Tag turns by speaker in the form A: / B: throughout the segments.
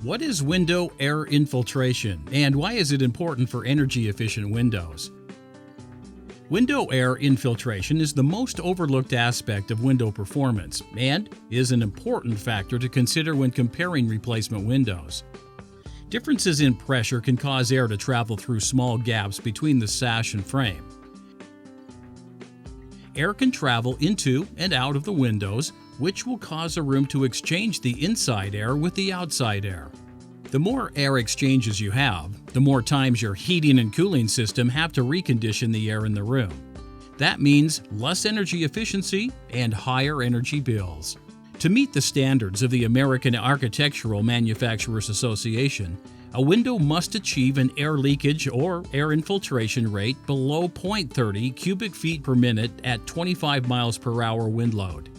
A: What is window air infiltration, and why is it important for energy-efficient windows? Window air infiltration is the most overlooked aspect of window performance and is an important factor to consider when comparing replacement windows. Differences in pressure can cause air to travel through small gaps between the sash and frame. Air can travel into and out of the windows, which will cause a room to exchange the inside air with the outside air. The more air exchanges you have, the more times your heating and cooling system have to recondition the air in the room. That means less energy efficiency and higher energy bills. To meet the standards of the American Architectural Manufacturers Association, a window must achieve an air leakage or air infiltration rate below 0.30 cubic feet per minute at 25 miles per hour wind load.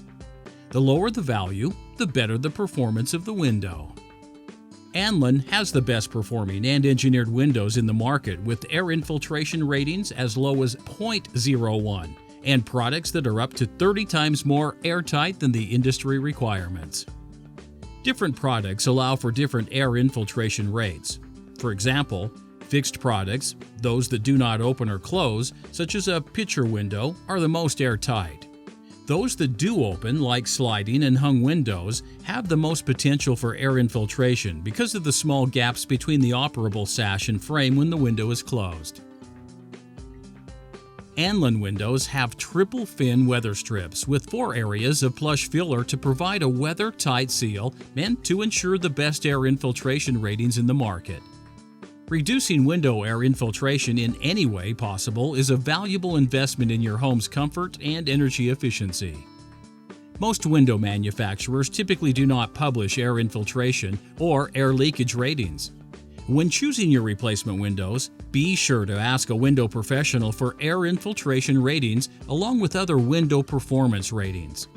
A: The lower the value, the better the performance of the window. Anlin has the best performing and engineered windows in the market with air infiltration ratings as low as 0.01 and products that are up to 30 times more airtight than the industry requirements. Different products allow for different air infiltration rates. For example, fixed products, those that do not open or close, such as a picture window, are the most airtight. Those that do open, like sliding and hung windows, have the most potential for air infiltration because of the small gaps between the operable sash and frame when the window is closed. Anlin windows have triple fin weather strips with 4 areas of plush filler to provide a weather-tight seal and to ensure the best air infiltration ratings in the market. Reducing window air infiltration in any way possible is a valuable investment in your home's comfort and energy efficiency. Most window manufacturers typically do not publish air infiltration or air leakage ratings. When choosing your replacement windows, be sure to ask a window professional for air infiltration ratings along with other window performance ratings.